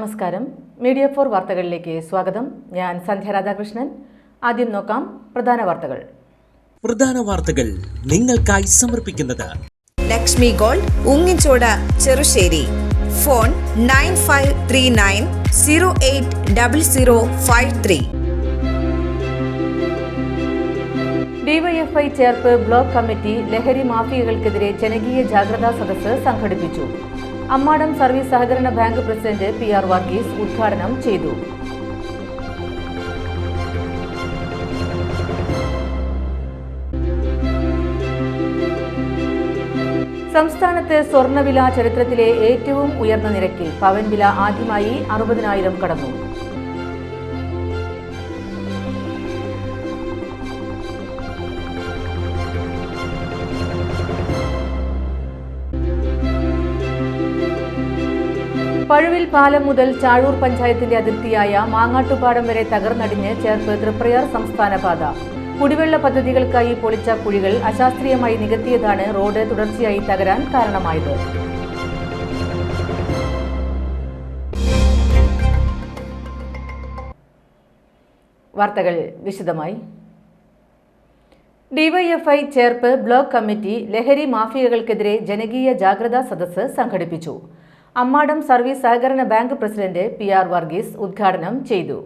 നമസ്കാരം. മീഡിയ 4 വാർത്തകളിലേക്ക് സ്വാഗതം. ഞാൻ സന്ധ്യ രാധാകൃഷ്ണൻ. ആദ്യം നോക്കാം പ്രധാന വാർത്തകൾ നിങ്ങൾക്കായി സമർപ്പിക്കുന്നത് Lakshmi gold, Ungichod, Cherussery. Phone 9539080053. DYFI Cherpu block committee ലഹരി മാഫിയകൾക്കെതിരെ ജനകീയ ജാഗ്രതാ സദസ്സ് സംഘടിപ്പിച്ചു. അമ്മാടം സർവീസ് സഹകരണ ബാങ്ക് പ്രസിഡന്റ് PR വർഗീസ് ഉദ്ഘാടനം ചെയ്തു. സംസ്ഥാനത്ത് സ്വർണ്ണവില ചരിത്രത്തിലെ ഏറ്റവും ഉയർന്ന നിരക്കിൽ. പവൻ വില ആദ്യമായി 60,000 കടന്നു. പഴുവിൽ പാലം മുതൽ ചാഴൂർ പഞ്ചായത്തിന്റെ അതിർത്തിയായ മാങ്ങാട്ടുപാടം വരെ തകർന്നടിഞ്ഞ് ചേർപ്പ് തൃപ്രയാർ സംസ്ഥാന പാത. കുടിവെള്ള പദ്ധതികൾക്കായി പൊളിച്ച കുഴികൾ അശാസ്ത്രീയമായി നികത്തിയതാണ് റോഡ് തുടർച്ചയായി തകരാൻ കാരണമായത്. വാർത്തകൾ വിശദമായി. ഡിവൈഎഫ്ഐ ചേർപ്പ് ബ്ലോക്ക് കമ്മിറ്റി ലഹരി മാഫിയകൾക്കെതിരെ ജനകീയ ജാഗ്രതാ സദസ്സ് സംഘടിപ്പിച്ചു. അമ്മാടം സർവീസ് സഹകരണ ബാങ്ക് പ്രസിഡന്റ് PR വർഗീസ് ഉദ്ഘാടനം ചെയ്തു.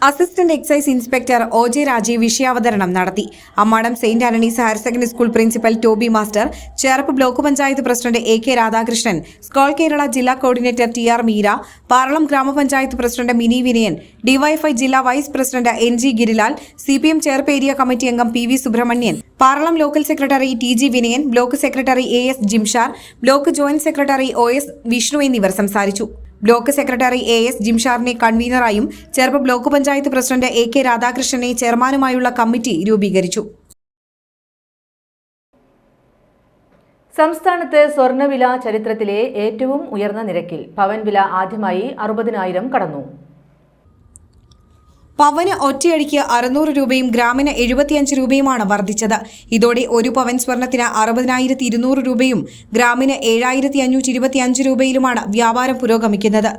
Assistant excise inspector OJ Rajeev വിഷയാവതരണം നടത്തി. Ammadam saint Antony's higher secondary school principal Toby master, Cherpu block panchayat president AK Radhakrishnan, SCOLE Kerala ജില്ലാ കോർഡിനേറ്റർ TR മീര, പാറളം ഗ്രാമപഞ്ചായത്ത് പ്രസിഡന്റ് മിനി വിനയൻ, ഡിവൈഎഫ്ഐ ജില്ലാ vice president NG Girilal, CPM Cherpu area committee അംഗം PV Subramanian, Paralam local secretary TG Vinayan, block secretary AS Jimshar, block joint secretary OS Vishnu എന്നിവർ സംസാരിച്ചു. Block secretary AS ജിംഷാറിനെ കൺവീനറായും Cherpu block panchayat president AK രാധാകൃഷ്ണനെ ചെയർമാനുമായുള്ള കമ്മിറ്റി രൂപീകരിച്ചു. സംസ്ഥാനത്ത് സ്വർണ്ണവില ചരിത്രത്തിലെ ഏറ്റവും ഉയർന്ന നിരക്കിൽ. പവൻ വില ആദ്യമായി 60,000 കടന്നു. പവന് ഒറ്റയടിക്ക് 600 രൂപയും ഗ്രാമിന് 75 രൂപയുമാണ് വർദ്ധിച്ചത്. ഇതോടെ ഒരു പവൻ സ്വർണത്തിന് 60,200 രൂപയും ഗ്രാമിന് 7,525 രൂപയിലുമാണ് വ്യാപാരം പുരോഗമിക്കുന്നത്.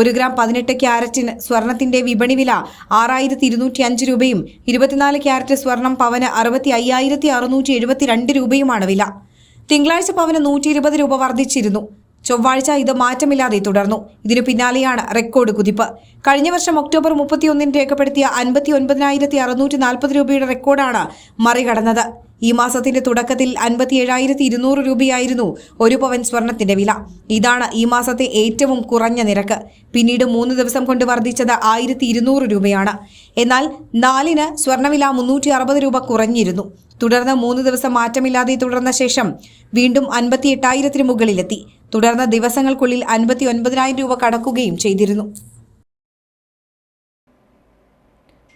1 ഗ്രാം 18 ക്യാരറ്റിന് സ്വർണത്തിന്റെ വിപണി വില 6,205 രൂപയും 24 ക്യാരറ്റ് സ്വർണം പവന് 65,672 രൂപയുമാണ് വില. തിങ്കളാഴ്ച പവന് 120 രൂപ വർദ്ധിച്ചിരുന്നു. ചൊവ്വാഴ്ച ഇത് മാറ്റമില്ലാതെ തുടർന്നു. ഇതിനു പിന്നാലെയാണ് റെക്കോർഡ് കുതിപ്പ്. കഴിഞ്ഞ വർഷം ഒക്ടോബർ 31 രേഖപ്പെടുത്തിയ 59,640 രൂപയുടെ റെക്കോർഡാണ് മറികടന്നത്. ഈ മാസത്തിന്റെ തുടക്കത്തിൽ 57,200 രൂപയായിരുന്നു ഒരു പവൻ സ്വർണത്തിന്റെ വില. ഇതാണ് ഈ മാസത്തെ ഏറ്റവും കുറഞ്ഞ നിരക്ക്. പിന്നീട് 3 ദിവസം കൊണ്ട് വർദ്ധിച്ചത് 1,200 രൂപയാണ്. എന്നാൽ 4-ന് സ്വർണ്ണവില 360 രൂപ കുറഞ്ഞിരുന്നു. തുടർന്ന് 3 ദിവസം മാറ്റമില്ലാതെ തുടർന്ന ശേഷം വീണ്ടും 58,000 മുകളിലെത്തി. തുടർന്ന് ദിവസങ്ങൾക്കുള്ളിൽ 59,000 രൂപ കടക്കുകയും ചെയ്തിരുന്നു.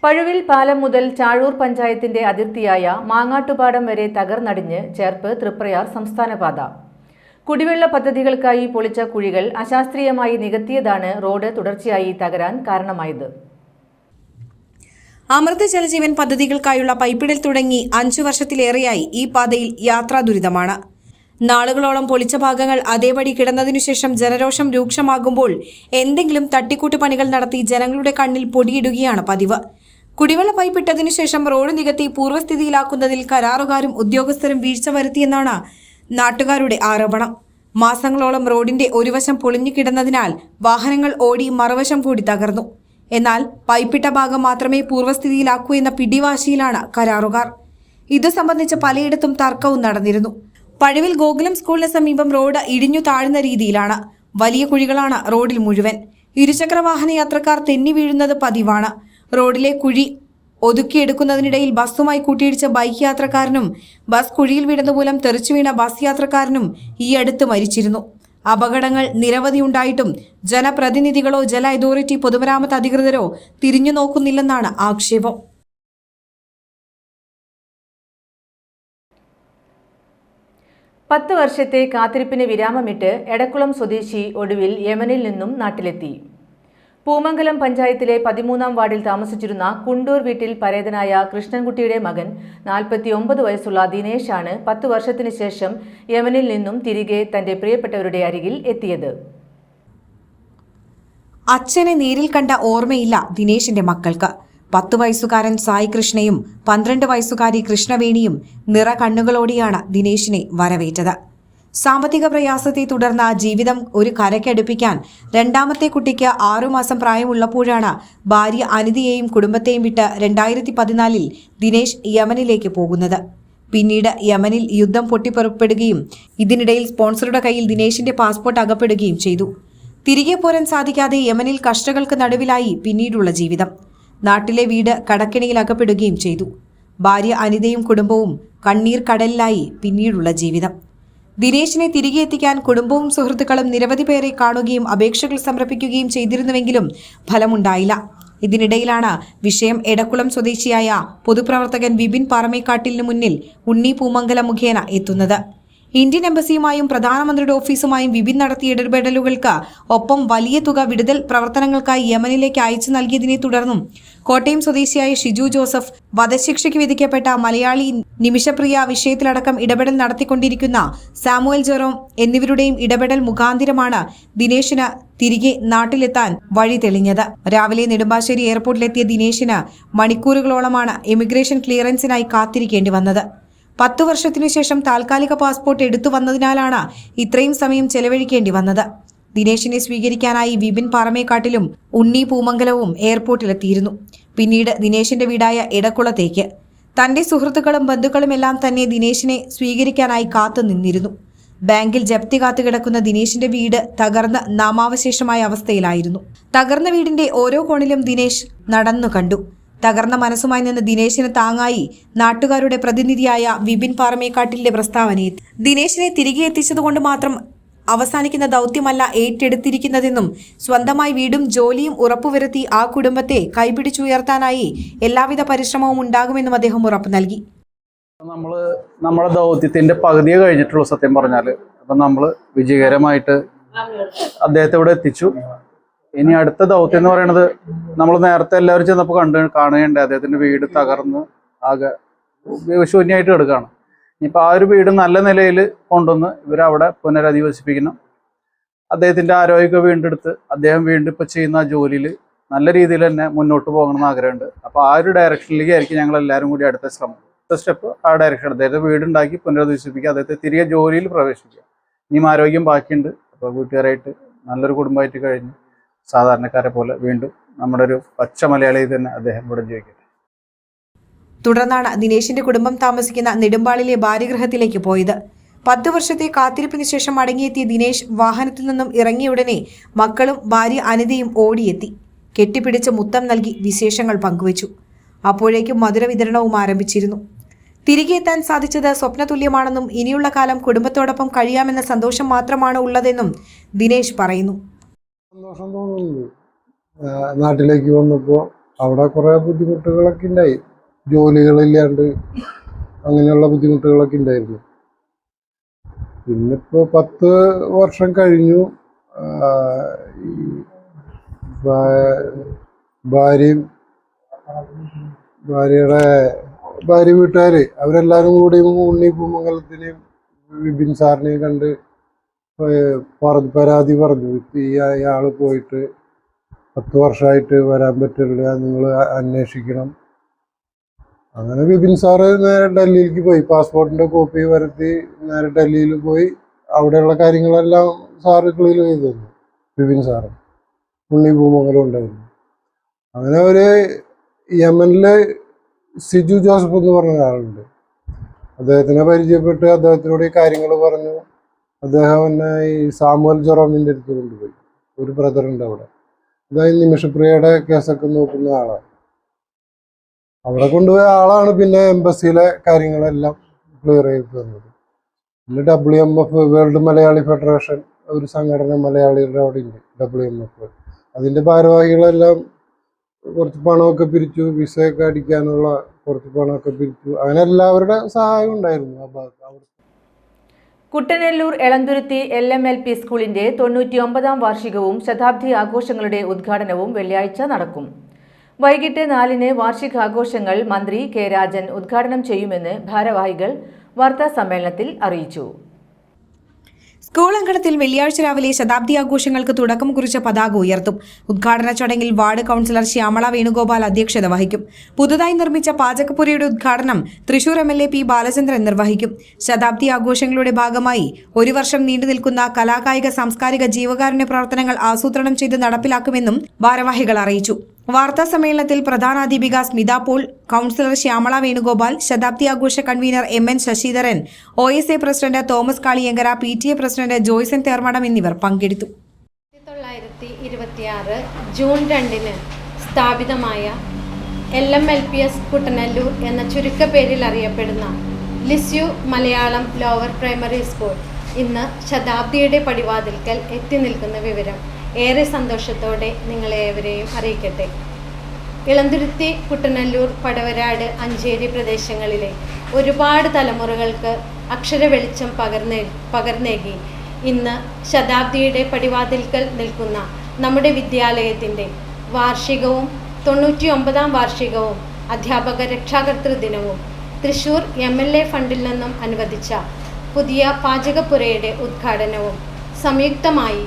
പഴുവിൽ പാലം മുതൽ ചാഴൂർ പഞ്ചായത്തിന്റെ അതിർത്തിയായ മാങ്ങാട്ടുപാടം വരെ തകർന്നടിഞ്ഞ് ചേർപ്പ് തൃപ്രയാർ സംസ്ഥാന പാത. കുടിവെള്ള പദ്ധതികൾക്കായി പൊളിച്ച കുഴികൾ അശാസ്ത്രീയമായി നികത്തിയതാണ് റോഡ് തുടർച്ചയായി തകരാൻ കാരണമായത്. അമൃത് ജലജീവൻ പദ്ധതികൾക്കായുള്ള പൈപ്പിടൽ തുടങ്ങി 5 വർഷത്തിലേറെയായി ഈ പാതയിൽ യാത്രാ ദുരിതമാണ്. നാളുകളോളം പൊളിച്ച ഭാഗങ്ങൾ അതേപടി കിടന്നതിനുശേഷം ജനരോഷം രൂക്ഷമാകുമ്പോൾ എന്തെങ്കിലും തട്ടിക്കൂട്ട് പണികൾ നടത്തി ജനങ്ങളുടെ കണ്ണിൽ പൊടിയിടുകയാണ് പതിവ്. കുടിവെള്ള പൈപ്പിട്ടതിനു ശേഷം റോഡ് നികത്തി പൂർവ്വസ്ഥിതിയിലാക്കുന്നതിൽ കരാറുകാരും ഉദ്യോഗസ്ഥരും വീഴ്ച വരുത്തിയെന്നാണ് നാട്ടുകാരുടെ ആരോപണം. മാസങ്ങളോളം റോഡിന്റെ ഒരു വശം പൊളിഞ്ഞു കിടന്നതിനാൽ വാഹനങ്ങൾ ഓടി മറുവശം കൂടി തകർന്നു. എന്നാൽ പൈപ്പിട്ട ഭാഗം മാത്രമേ പൂർവ്വസ്ഥിതിയിലാക്കൂ എന്ന പിടിവാശിയിലാണ് കരാറുകാർ. ഇത് സംബന്ധിച്ച് പലയിടത്തും തർക്കവും നടന്നിരുന്നു. പഴുവിൽ ഗോകുലം സ്കൂളിന് സമീപം റോഡ് ഇടിഞ്ഞു താഴ്ന്ന രീതിയിലാണ്. വലിയ കുഴികളാണ് റോഡിൽ മുഴുവൻ. ഇരുചക്ര വാഹന യാത്രക്കാർ തെന്നി വീഴുന്നത് പതിവാണ്. റോഡിലെ കുഴി ഒതുക്കിയെടുക്കുന്നതിനിടയിൽ ബസ്സുമായി കൂട്ടിയിടിച്ച ബൈക്ക് യാത്രക്കാരനും ബസ് കുഴിയിൽ വീണതുമൂലം തെറിച്ചു വീണ ബസ് യാത്രക്കാരനും ഈ അടുത്ത് മരിച്ചിരുന്നു. അപകടങ്ങൾ നിരവധിയുണ്ടായിട്ടും ജനപ്രതിനിധികളോ ജല അതോറിറ്റി പൊതുമരാമത്ത് അധികൃതരോ തിരിഞ്ഞു നോക്കുന്നില്ലെന്നാണ് ആക്ഷേപം. പത്ത് വർഷത്തെ കാത്തിരിപ്പിന് വിരാമമിട്ട് എടക്കുളം സ്വദേശി ഒടുവിൽ യമനിൽ നിന്നും നാട്ടിലെത്തി. പൂമംഗലം പഞ്ചായത്തിലെ 13-ാം വാർഡിൽ താമസിച്ചിരുന്ന കുണ്ടൂർ വീട്ടിൽ പരേതനായ കൃഷ്ണൻകുട്ടിയുടെ മകൻ 49 വയസ്സുള്ള ദിനേശാണ് 10 വർഷത്തിനു ശേഷം യമനിൽ നിന്നും തിരികെ തന്റെ പ്രിയപ്പെട്ടവരുടെ അരികിൽ എത്തിയത്. അച്ഛനെ നേരിൽ കണ്ട ഓർമ്മയില്ല ദിനേശിന്റെ മക്കൾക്ക്. 10 വയസ്സുകാരൻ സായി കൃഷ്ണയും 12 വയസ്സുകാരി കൃഷ്ണവേണിയും നിറ കണ്ണുകളോടെയാണ് ദിനേശിനെ വരവേറ്റത്. സാമ്പത്തിക പ്രയാസത്തെ തുടർന്ന് ജീവിതം ഒരു കരയ്ക്കടുപ്പിക്കാൻ രണ്ടാമത്തെ കുട്ടിക്ക് 6 മാസം പ്രായമുള്ളപ്പോഴാണ് ഭാര്യ അനിതയെയും കുടുംബത്തെയും വിട്ട് 2014 ദിനേശ് യമനിലേക്ക് പോകുന്നത്. പിന്നീട് യമനിൽ യുദ്ധം പൊട്ടിപ്പുറപ്പെടുകയും ഇതിനിടയിൽ സ്പോൺസറുടെ കയ്യിൽ ദിനേശിന്റെ പാസ്പോർട്ട് അകപ്പെടുകയും ചെയ്തു. തിരികെ പോരാൻ സാധിക്കാതെ യമനിൽ കഷ്ടങ്ങൾക്ക് നടുവിലായി പിന്നീടുള്ള ജീവിതം. നാട്ടിലെ വീട് കടക്കിണിയിൽ അകപ്പെടുകയും ചെയ്തു. ഭാര്യ അനിതയും കുടുംബവും കണ്ണീർ കടലിലായി പിന്നീടുള്ള ജീവിതം. ദിനേശിനെ തിരികെ എത്തിക്കാൻ കുടുംബവും സുഹൃത്തുക്കളും നിരവധി പേരെ കാണുകയും അപേക്ഷകൾ സമർപ്പിക്കുകയും ചെയ്തിരുന്നുവെങ്കിലും ഫലമുണ്ടായില്ല. ഇതിനിടയിലാണ് വിഷയം എടക്കുളം സ്വദേശിയായ പൊതുപ്രവർത്തകൻ വിപിൻ പാറമേക്കാട്ടിലിനു മുന്നിൽ ഉണ്ണി പൂമംഗലം മുഖേന എത്തുന്നത്. ഇന്ത്യൻ എംബസിയുമായും പ്രധാനമന്ത്രിയുടെ ഓഫീസുമായും വിപിൻ നടത്തിയ ഇടപെടലുകൾക്ക് ഒപ്പം വലിയ തുക വിടുതൽ പ്രവർത്തനങ്ങൾക്കായി യമനിലേക്ക് അയച്ചു നൽകിയതിനെ തുടർന്നും കോട്ടയം സ്വദേശിയായ ഷിജു ജോസഫ്, വധശിക്ഷയ്ക്ക് വിധിക്കപ്പെട്ട മലയാളി നിമിഷപ്രിയ വിഷയത്തിലടക്കം ഇടപെടൽ നടത്തിക്കൊണ്ടിരിക്കുന്ന സാമുവൽ ജെറോം എന്നിവരുടെയും ഇടപെടൽ മുഖാന്തിരമാണ് ദിനേശിന് തിരികെ നാട്ടിലെത്താൻ വഴി തെളിഞ്ഞത്. രാവിലെ നെടുമ്പാശ്ശേരി എയർപോർട്ടിലെത്തിയ ദിനേശിന് മണിക്കൂറുകളോളമാണ് ഇമിഗ്രേഷൻ ക്ലിയറൻസിനായി കാത്തിരിക്കേണ്ടി വന്നത്. 10 വർഷത്തിനു ശേഷം താൽക്കാലിക പാസ്പോർട്ട് എടുത്തു വന്നതിനാലാണ് ഇത്രയും സമയം ചെലവഴിക്കേണ്ടി വന്നത്. ദിനേശിനെ സ്വീകരിക്കാനായി വിപിൻ പാറമേക്കാട്ടിലും ഉണ്ണി പൂമംഗലവും എയർപോർട്ടിലെത്തിയിരുന്നു. പിന്നീട് ദിനേശിന്റെ വീടായ എടക്കുളത്തേക്ക്. തന്റെ സുഹൃത്തുക്കളും ബന്ധുക്കളുമെല്ലാം തന്നെ ദിനേശിനെ സ്വീകരിക്കാനായി കാത്തുനിന്നിരുന്നു. ബാങ്കിൽ ജപ്തി കാത്തുകിടക്കുന്ന ദിനേശിന്റെ വീട് തകർന്ന് നാമാവശേഷമായ അവസ്ഥയിലായിരുന്നു. തകർന്ന വീടിന്റെ ഓരോ കോണിലും ദിനേശ് നടന്നു കണ്ടു. തകർന്ന മനസ്സുമായി നിന്ന് ദിനേശിന് താങ്ങായി നാട്ടുകാരുടെ പ്രതിനിധിയായ വിപിൻ പാറമേക്കാട്ടിലിന്റെ പ്രസ്താവനയിൽ ദിനേശിനെ തിരികെ എത്തിച്ചതുകൊണ്ട് മാത്രം അവസാനിക്കുന്ന ദൗത്യമല്ല ഏറ്റെടുത്തിരിക്കുന്നതെന്നും സ്വന്തമായി വീടും ജോലിയും ഉറപ്പുവരുത്തി ആ കുടുംബത്തെ കൈപിടിച്ചുയർത്താനായി എല്ലാവിധ പരിശ്രമവും ഉണ്ടാകുമെന്നും അദ്ദേഹം ഉറപ്പു നൽകി. നമ്മുടെ ദൗത്യത്തിന്റെ പകുതിയെ കഴിഞ്ഞിട്ടുള്ളൂ സത്യം പറഞ്ഞാൽ. അപ്പം നമ്മൾ വിജയകരമായിട്ട് അദ്ദേഹത്തെ ഇവിടെ എത്തിച്ചു. ഇനി അടുത്ത ദൗത്യം എന്ന് പറയുന്നത്, നമ്മൾ നേരത്തെ എല്ലാവരും ചെന്നപ്പോൾ കാണുകയുണ്ട് അദ്ദേഹത്തിന്റെ വീട് തകർന്ന് ആകെ ശൂന്യമായിട്ട് കിടക്കുകയാണ്. ഇനിയിപ്പോൾ ആ ഒരു വീട് നല്ല നിലയിൽ കൊണ്ടുവന്ന് ഇവരവിടെ പുനരധിവസിപ്പിക്കണം. അദ്ദേഹത്തിന്റെ ആരോഗ്യമൊക്കെ വീണ്ടെടുത്ത് അദ്ദേഹം വീണ്ടും ഇപ്പോൾ ചെയ്യുന്ന ജോലിയിൽ നല്ല രീതിയിൽ തന്നെ മുന്നോട്ട് പോകണമെന്ന് ആഗ്രഹമുണ്ട്. അപ്പോൾ ആ ഒരു ഡയറക്ഷനിലേക്കായിരിക്കും ഞങ്ങൾ എല്ലാവരും കൂടി അടുത്ത ശ്രമം. അടുത്ത സ്റ്റെപ്പ് ആ ഡയറക്ഷൻ, അദ്ദേഹത്തെ വീടുണ്ടാക്കി പുനരധിവസിപ്പിക്കുക, അദ്ദേഹത്തെ തിരികെ ജോലിയിൽ പ്രവേശിക്കുക. ഇനിയും ആരോഗ്യം ബാക്കിയുണ്ട്. അപ്പോൾ വീട്ടുകാരായിട്ട് നല്ലൊരു കുടുംബമായിട്ട് കഴിഞ്ഞ് സാധാരണക്കാരെ പോലെ വീണ്ടും നമ്മുടെ ഒരു പച്ച മലയാളിയിൽ തന്നെ അദ്ദേഹം ഇവിടെ ജീവിക്കട്ടെ. തുടർന്നാണ് ദിനേശിന്റെ കുടുംബം താമസിക്കുന്ന നെടുമ്പാളിലെ ഭാര്യഗൃഹത്തിലേക്ക് പോയത്. 10 വർഷത്തെ കാത്തിരിപ്പിന് ശേഷം മടങ്ങിയെത്തിയ ദിനേശ് വാഹനത്തിൽ നിന്നും ഇറങ്ങിയ ഉടനെ മക്കളും ഭാര്യ അനിതയും ഓടിയെത്തി. കെട്ടിപ്പിടിച്ച് മുത്തം നൽകി വിശേഷങ്ങൾ പങ്കുവച്ചു. അപ്പോഴേക്കും മധുര വിതരണവും ആരംഭിച്ചിരുന്നു. തിരികെ എത്താൻ സാധിച്ചത് സ്വപ്നതുല്യമാണെന്നും ഇനിയുള്ള കാലം കുടുംബത്തോടൊപ്പം കഴിയാമെന്ന സന്തോഷം മാത്രമാണ് ഉള്ളതെന്നും ദിനേശ് പറയുന്നു. സന്തോഷം തോന്നുന്നുണ്ട്. നാട്ടിലേക്ക് വന്നപ്പോൾ അവിടെ കുറേ ബുദ്ധിമുട്ടുകളൊക്കെ ഉണ്ടായി. ജോലികളില്ലാണ്ട് അങ്ങനെയുള്ള ബുദ്ധിമുട്ടുകളൊക്കെ ഉണ്ടായിരുന്നു. പിന്നിപ്പോൾ 10 വർഷം കഴിഞ്ഞു. ഭാര്യ വീട്ടുകാർ അവരെല്ലാവരും കൂടി ഉണ്ണി പൂമംഗലത്തിനെയും വിപിൻ സാറിനെയും കണ്ട് പരാതി പറഞ്ഞു. ഇയാൾ പോയിട്ട് 10 വർഷമായിട്ട് വരാൻ പറ്റില്ല, നിങ്ങൾ അന്വേഷിക്കണം. അങ്ങനെ വിപിൻ സാറ് നേരെ ഡൽഹിയിലേക്ക് പോയി. പാസ്പോർട്ടിൻ്റെ കോപ്പി വരുത്തി നേരെ ഡൽഹിയിൽ പോയി അവിടെയുള്ള കാര്യങ്ങളെല്ലാം സാറ് ക്ലിയർ ചെയ്തു തന്നു. വിപിൻ സാറ് ഉണ്ണി പൂമംഗലം ഉണ്ടായിരുന്നു. അങ്ങനെ ഒരു യമനിലെ ഷിജു ജോസഫ് എന്ന് പറഞ്ഞ ഒരാളുണ്ട്. അദ്ദേഹത്തിനെ പരിചയപ്പെട്ട് അദ്ദേഹത്തിനോട് ഈ കാര്യങ്ങൾ പറഞ്ഞു. അദ്ദേഹം എന്നെ ഈ സാമുവൽ ജെറോമിൻ്റെ അടുത്ത് കൊണ്ടുപോയി. ഒരു ബ്രദറുണ്ട് അവിടെ, അതായത് നിമിഷപ്രിയയുടെ കേസൊക്കെ നോക്കുന്ന ആളാണ്. അവിടെ കൊണ്ടുപോയ ആളാണ് പിന്നെ എംബസിയിലെ കാര്യങ്ങളെല്ലാം ക്ലിയർ ചെയ്ത് തന്നത്. പിന്നെ WMF, വേൾഡ് മലയാളി ഫെഡറേഷൻ, ഒരു സംഘടന മലയാളികളുടെ അവിടെ ഉണ്ട്, WMF. അതിൻ്റെ ഭാരവാഹികളെല്ലാം കുറച്ച് പണമൊക്കെ പിരിച്ചു, വിസയൊക്കെ അടിക്കാനുള്ള കുറച്ച് പണമൊക്കെ പിരിച്ചു. അങ്ങനെ എല്ലാവരുടെ സഹായം ഉണ്ടായിരുന്നു ആ ഭാഗത്ത്. കുട്ടനെല്ലൂർ എളന്തുരുത്തി LMLP സ്കൂളിന്റെ 99ാം വാർഷികവും ശതാബ്ദി ആഘോഷങ്ങളുടെ ഉദ്ഘാടനവും വെള്ളിയാഴ്ച നടക്കും. വൈകിട്ട് 4-ന് വാർഷികാഘോഷങ്ങൾ മന്ത്രി കെ രാജൻ ഉദ്ഘാടനം ചെയ്യുമെന്ന് ഭാരവാഹികൾ വാർത്താസമ്മേളനത്തിൽ അറിയിച്ചു. സ്കൂൾ അങ്കണത്തിൽ വെള്ളിയാഴ്ച രാവിലെ ശതാബ്ദി ആഘോഷങ്ങൾക്ക് തുടക്കം കുറിച്ച പതാക ഉയർത്തും. ഉദ്ഘാടന ചടങ്ങിൽ വാർഡ് കൌൺസിലർ ശ്യാമള വേണുഗോപാൽ അധ്യക്ഷത വഹിക്കും. പുതുതായി നിർമ്മിച്ച പാചകപ്പുരയുടെ ഉദ്ഘാടനം തൃശൂർ MLA P. ബാലചന്ദ്രൻ നിർവഹിക്കും. ശതാബ്ദി ആഘോഷങ്ങളുടെ ഭാഗമായി ഒരു വർഷം നീണ്ടുനിൽക്കുന്ന കലാകായിക സാംസ്കാരിക ജീവകാരുണ്യ പ്രവർത്തനങ്ങൾ ആസൂത്രണം ചെയ്ത് നടപ്പിലാക്കുമെന്നും ഭാരവാഹികൾ അറിയിച്ചു. വാർത്താ സമ്മേളനത്തിൽ പ്രധാനാധ്യാപിക സ്മിത പോൾ, കൌൺസിലർ ശ്യാമള വേണുഗോപാൽ, ശതാബ്ദി ആഘോഷ convener MN Sasidharan, OSA president Thomas Kaliyankara, PTA president Joyson Thermadam എന്നിവർ പങ്കെടുത്തു. 1926 ജൂൺ 2 സ്ഥാപിതമായ LMLPS കുട്ടനല്ലൂർ എന്ന ചുരുക്കപ്പേരിൽ അറിയപ്പെടുന്ന Lisieux Malayalam lower primary school ഇന്ന് ശതാബ്ദിയുടെ പടിവാതിൽക്കൽ എത്തി നിൽക്കുന്ന വിവരം ഏറെ സന്തോഷത്തോടെ നിങ്ങളേവരെയും അറിയിക്കട്ടെ. ഇളന്തുരുത്തി, കുട്ടനല്ലൂർ, പടവരാട്, അഞ്ചേരി പ്രദേശങ്ങളിലെ ഒരുപാട് തലമുറകൾക്ക് അക്ഷര വെളിച്ചം പകർന്നേകി ഇന്ന് ശതാബ്ദിയുടെ പടിവാതിൽക്കൽ നിൽക്കുന്ന നമ്മുടെ വിദ്യാലയത്തിൻ്റെ വാർഷികവും 99ാം വാർഷികവും അധ്യാപക രക്ഷാകർതൃ ദിനവും തൃശൂർ MLA ഫണ്ടിൽ നിന്നും അനുവദിച്ച പുതിയ പാചകപ്പുരയുടെ ഉദ്ഘാടനവും സംയുക്തമായി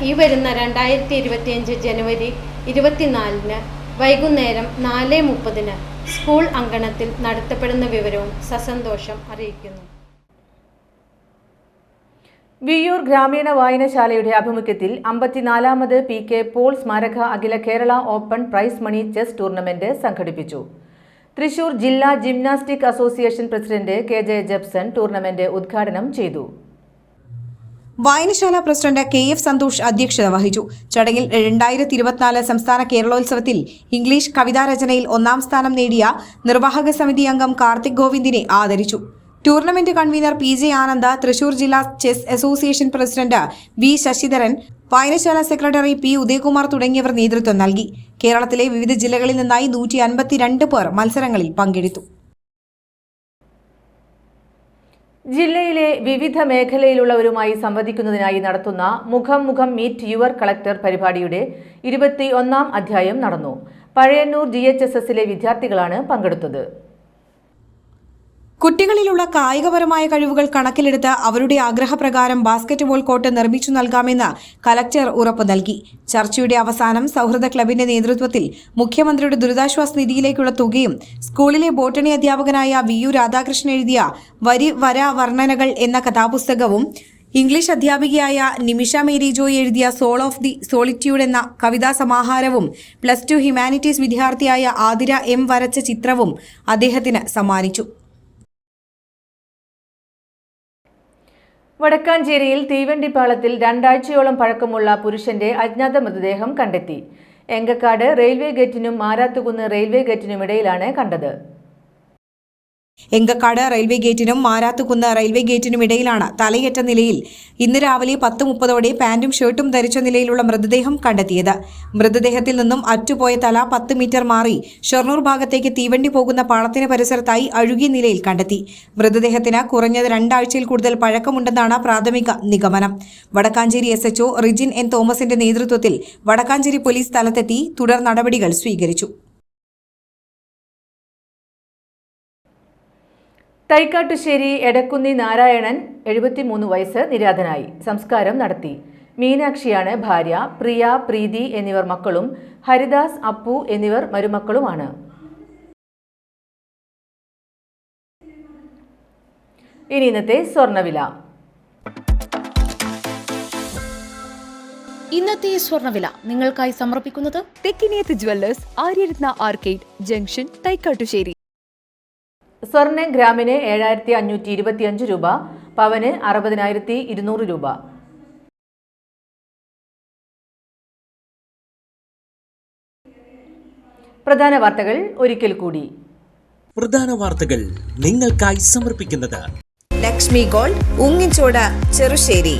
ഈ വരുന്ന 2025 ജനുവരി 24 വൈകുന്നേരം 4:30 സ്കൂൾ അങ്കണത്തിൽ നടത്തപ്പെടുന്ന വിവരവും സസന്തോഷം അറിയിക്കുന്നു. വിയ്യൂർ ഗ്രാമീണ വായനശാലയുടെ ആഭിമുഖ്യത്തിൽ 54ാമത് PK പോൾ സ്മാരക അഖില Kerala open prize money chess tournament സംഘടിപ്പിച്ചു. തൃശൂർ ജില്ലാ gymnastic association president KJ Jebson tournament ഉദ്ഘാടനം ചെയ്തു. വായനശാല പ്രസിഡന്റ് KF സന്തോഷ് അധ്യക്ഷത വഹിച്ചു. ചടങ്ങിൽ 2024 സംസ്ഥാന കേരളോത്സവത്തിൽ ഇംഗ്ലീഷ് കവിതാരചനയിൽ 1ാം സ്ഥാനം നേടിയ നിർവാഹക സമിതി അംഗം കാർത്തിക് ഗോവിന്ദിനെ ആദരിച്ചു. ടൂർണമെന്റ് കൺവീനർ PJ ആനന്ദ, തൃശൂർ ജില്ലാ chess association president V. Sasidharan, വായനശാല സെക്രട്ടറി P. ഉദയകുമാർ തുടങ്ങിയവർ നേതൃത്വം നൽകി. കേരളത്തിലെ വിവിധ ജില്ലകളിൽ നിന്നായി 152 പേർ മത്സരങ്ങളിൽ പങ്കെടുത്തു. ജില്ലയിലെ വിവിധ മേഖലയിലുള്ളവരുമായി സംവദിക്കുന്നതിനായി നടത്തുന്ന മുഖം മീറ്റ് യുവർ കളക്ടർ പരിപാടിയുടെ 21ാം അധ്യായം നടന്നു. പഴയന്നൂർ GHSSലെ വിദ്യാർത്ഥികളാണ് പങ്കെടുത്തത്. കുട്ടികളിലുള്ള കായികപരമായ കഴിവുകൾ കണക്കിലെടുത്ത് അവരുടെ ആഗ്രഹപ്രകാരം ബാസ്കറ്റ്ബോൾ കോർട്ട് നിർമ്മിച്ചു നൽകാമെന്ന് കലക്ടർ ഉറപ്പു നൽകി. ചർച്ചയുടെ അവസാനം സൗഹൃദ ക്ലബിന്റെ നേതൃത്വത്തിൽ മുഖ്യമന്ത്രിയുടെ ദുരിതാശ്വാസ നിധിയിലേക്കുള്ള തുകയും സ്കൂളിലെ ബോട്ടണി അധ്യാപകനായ VU രാധാകൃഷ്ണൻ എഴുതിയ വരി വര വർണ്ണനകൾ എന്ന കഥാപുസ്തകവും ഇംഗ്ലീഷ് അധ്യാപികയായ നിമിഷ മേരി ജോയ് എഴുതിയ സോൾ ഓഫ് ദി സോളിറ്റ്യൂഡ് എന്ന കവിതാ സമാഹാരവും +2 ഹ്യൂമാനിറ്റീസ് വിദ്യാർത്ഥിയായ ആതിര M വരച്ച ചിത്രവും അദ്ദേഹത്തിന് സമ്മാനിച്ചു. വടക്കാഞ്ചേരിയിൽ തീവണ്ടിപ്പാളത്തിൽ 2 ആഴ്ചയോളം പഴക്കമുള്ള പുരുഷന്റെ അജ്ഞാത മൃതദേഹം കണ്ടെത്തി. എങ്കക്കാട് റെയിൽവേ ഗേറ്റിനും മാരാത്തുകുന്ന് റെയിൽവേ ഗേറ്റിനുമിടയിലാണ് കണ്ടത്. എങ്കക്കാട് റെയിൽവേ ഗേറ്റിനും മാരാത്തുകുന്ന് റെയിൽവേ ഗേറ്റിനും ഇടയിലാണ് തലയേറ്റ നിലയിൽ ഇന്ന് രാവിലെ 10:30 പാന്റും ഷർട്ടും ധരിച്ച നിലയിലുള്ള മൃതദേഹം കണ്ടെത്തിയത്. മൃതദേഹത്തിൽ നിന്നും അറ്റുപോയ തല 10 മീറ്റർ മാറി ഷൊർണൂർ ഭാഗത്തേക്ക് തീവണ്ടി പോകുന്ന പാളത്തിന് പരിസരത്തായി അഴുകിയ നിലയിൽ കണ്ടെത്തി. മൃതദേഹത്തിന് കുറഞ്ഞത് 2 ആഴ്ചയിൽ കൂടുതൽ പഴക്കമുണ്ടെന്നാണ് പ്രാഥമിക നിഗമനം. Vadakkanchery SHO Rijin N. തോമസിന്റെ നേതൃത്വത്തിൽ വടക്കാഞ്ചേരി പോലീസ് സ്ഥലത്തെത്തി തുടർ നടപടികൾ സ്വീകരിച്ചു. തൈക്കാട്ടുശ്ശേരി എടക്കുന്നി നാരായണൻ 73 വയസ്സ് നിര്യാതനായി. സംസ്കാരം നടത്തി. മീനാക്ഷിയാണ് ഭാര്യ. പ്രിയ, പ്രീതി എന്നിവർ മക്കളും ഹരിദാസ്, അപ്പു എന്നിവർ മരുമക്കളുമാണ്. ഇനി ഇന്നത്തെ സ്വർണ്ണവില. ഇന്നത്തെ സ്വർണ്ണവില നിങ്ങൾക്കായി സമർപ്പിക്കുന്നത് Thekkiniyath jewellers, Aryaratna arcade junction, Thaikkattussery. സ്വർണ്ണം ഗ്രാമിന് 7525 രൂപ, പവന് 60,200 രൂപ. പ്രധാന വാർത്തകൾ ഒരിക്കൽ കൂടി. പ്രധാന വാർത്തകൾ നിങ്ങൾക്കായി സമർപ്പിക്കുന്നത് Lakshmi gold, Ungichod, Cherussery.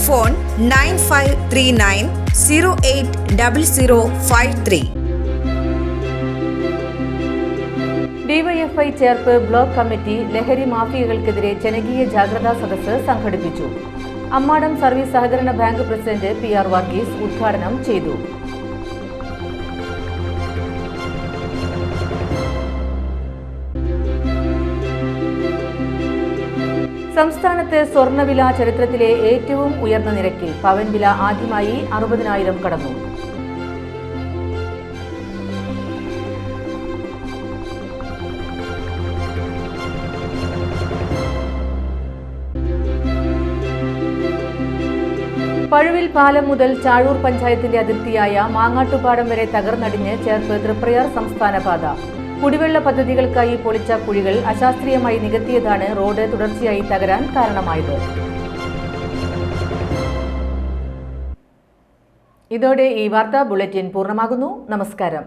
Phone 9539080053. DYFI Cherpu block committee ലഹരി മാഫിയകൾക്കെതിരെ ജനകീയ ജാഗ്രതാ സദസ്സ് സംഘടിപ്പിച്ചു. അമ്മാടം സർവീസ് സഹകരണ ബാങ്ക് പ്രസിഡന്റ് PR വർഗീസ് ഉദ്ഘാടനം ചെയ്തു. സംസ്ഥാനത്ത് സ്വർണ്ണവില ചരിത്രത്തിലെ ഏറ്റവും ഉയർന്ന നിരക്കിൽ. പവൻ വില ആദ്യമായി 60,000 കടന്നു. പഴുവിൽ പാലം മുതൽ ചാഴൂർ പഞ്ചായത്തിന്റെ അതിർത്തിയായ മാങ്ങാട്ടുപാടം വരെ തകർന്നടിഞ്ഞ് ചേർപ്പ് തൃപ്രയാർ സംസ്ഥാന പാത. കുടിവെള്ള പദ്ധതികൾക്കായി പൊളിച്ച കുഴികൾ അശാസ്ത്രീയമായി നികത്തിയതാണ് റോഡ് തുടർച്ചയായി തകരാൻ കാരണമായത്. ഇതോടെ ഈ വാർത്താ ബുള്ളറ്റിൻ പൂർണ്ണമാകുന്നു. നമസ്കാരം.